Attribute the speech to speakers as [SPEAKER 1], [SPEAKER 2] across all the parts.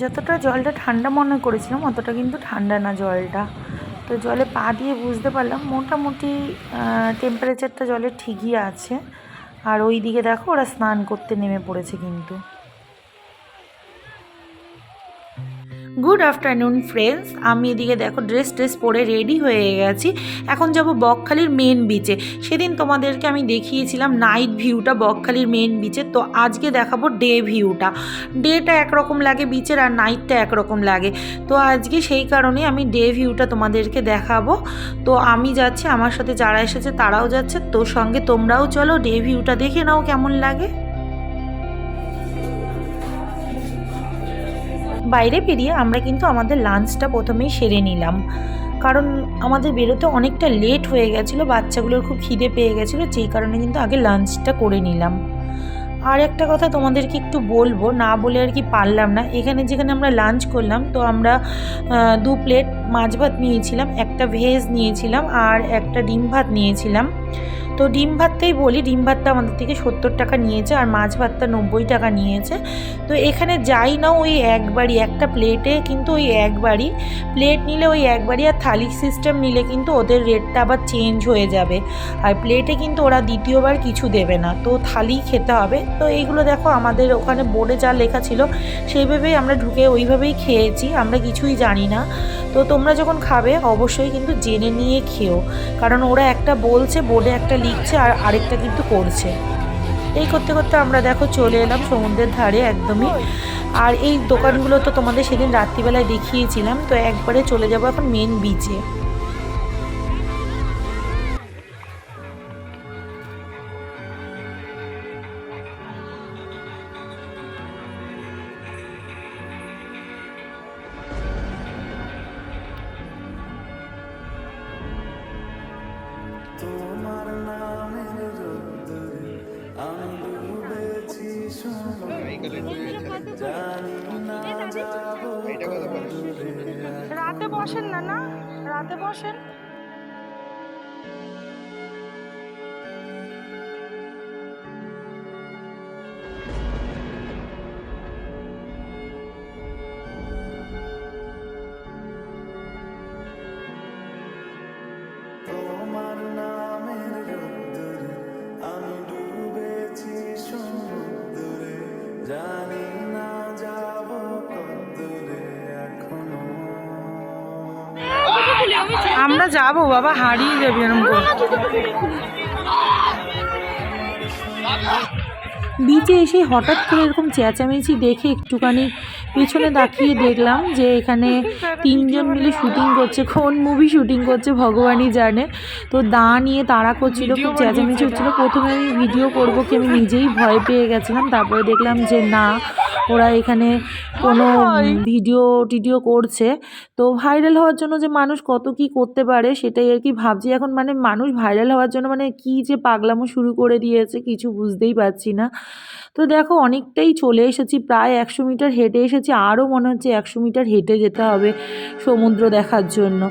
[SPEAKER 1] যতটা জলটা ঠান্ডা মনে করেছিলাম অতটা কিন্তু ঠান্ডা না জলটা। তো জলে পা দিয়ে বুঝতে পারলাম মোটামুটি টেম্পারেচারটা জলের ঠিকই আছে। আর ওই দিকে দেখো ওরা স্নান করতে নেমে পড়েছে কিন্তু। গুড আফটারনুন ফ্রেন্ডস, আমি এদিকে দেখো ড্রেস পরে রেডি হয়ে গেছি। এখন যাব বকখালির মেন বিচে। সেদিন তোমাদেরকে আমি দেখিয়েছিলাম নাইট ভিউটা বকখালির মেন বিচে, তো আজকে দেখাবো ডে ভিউটা। ডেটা একরকম লাগে বিচের আর নাইটটা একরকম লাগে, তো আজকে সেই কারণে আমি ডে ভিউটা তোমাদেরকে দেখাবো। তো আমি যাচ্ছি, আমার সাথে যারা এসেছে তারাও যাচ্ছে, তো সঙ্গে তোমরাও চলো ডে ভিউটা দেখে নাও কেমন লাগে। বাইরে বেরিয়ে আমরা কিন্তু আমাদের লাঞ্চটা প্রথমেই সেরে নিলাম, কারণ আমাদের বেরোতে অনেকটা লেট হয়ে গেছিলো, বাচ্চাগুলোর খুব খিদে পেয়ে গেছিলো, যেই কারণে কিন্তু আগে লাঞ্চটা করে নিলাম। আর একটা কথা তোমাদেরকে একটু বলবো, না বলে আর কি পারলাম না। এখানে যেখানে আমরা লাঞ্চ করলাম, তো আমরা 2 প্লেট মাছ ভাত নিয়েছিলাম, একটা ভেজ নিয়েছিলাম আর একটা ডিম ভাত নিয়েছিলাম। তো ডিম ভাতটাই বলি, ডিম ভাতটা আমাদের থেকে 70 টাকা নিয়েছে আর মাছ ভাতটা 90 টাকা নিয়েছে। তো এখানে যাই না ওই একবারই একটা প্লেটে, কিন্তু ওই একবারই প্লেট নিলে ওই একবারই, আর থালি সিস্টেম নিলে কিন্তু ওদের রেটটা আবার চেঞ্জ হয়ে যাবে। আর প্লেটে কিন্তু ওরা দ্বিতীয়বার কিছু দেবে না, তো থালি খেতে হবে। তো এইগুলো দেখো আমাদের ওখানে বোর্ডে যা লেখা ছিল সেইভাবেই আমরা ঢুকে ওইভাবেই খেয়েছি, আমরা কিছুই জানি না। তো তোমরা যখন খাবে অবশ্যই কিন্তু জেনে নিয়ে খেও, কারণ ওরা একটা বলছে বোর্ডে, একটা লিখছে আর আরেকটা কিন্তু করছে। এই করতে করতে আমরা দেখো চলে এলাম সমুদ্রের ধারে একদমই। আর এই দোকানগুলো তো তোমাদের সেদিন রাত্রিবেলায় দেখিয়েছিলাম, তো একবারে চলে যাবো এখন মেন বিচে। রাতে বসেন না, না রাতে বসেন। আমরা যাবো বাবা, হারিয়ে যাবি এরকম করে। বিচে এসে হঠাৎ করে এরকম চেঁচামেচি দেখে একটুখানি পেছনে তাকিয়ে দেখলাম যে এখানে 3 জন মিলে শুটিং করছে। কোন মুভি শুটিং করছে ভগবানই জানে। তো দা নিয়ে তাড়া করছিল, খুব চেঁচামেচি হচ্ছিলো। প্রথমে আমি ভিডিও করবো কি আমি নিজেই ভয় পেয়ে গেছিলাম, তারপরে দেখলাম যে না, ওরা এখানে কোনো ভিডিও করছে। তো ভাইরাল হওয়ার জন্য যে মানুষ কত কি করতে পারে সেটাই আর কি ভাবছি এখন। মানে মানুষ ভাইরাল হওয়ার জন্য মানে কি যে পাগলামো শুরু করে দিয়েছে কিছু বুঝতেই পারছি না। তো দেখো অনেকটাই চলে এসেছি, প্রায় 100 মিটার হেঁটে এসেছি, আরও মনে হচ্ছে 100 মিটার হেঁটে যেতে হবে সমুদ্র দেখার জন্য।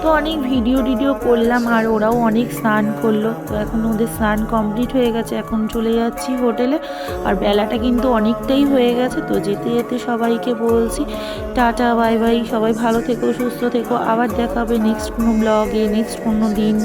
[SPEAKER 1] তো অনেক ভিডিও করলাম আর ওরাও অনেক স্নান করলো। তো এখন ওদের স্নান কমপ্লিট হয়ে গেছে, এখন চলে যাচ্ছি হোটেলে। আর বেলাটা কিন্তু অনেকটাই হয়ে গেছে। তো যেতে যেতে সবাইকে বলছি টাটা বাই বাই, সবাই ভালো থেকো, সুস্থ থেকো, আবার দেখা হবে নেক্সট কোনো ব্লগে, নেক্সট কোনো দিন।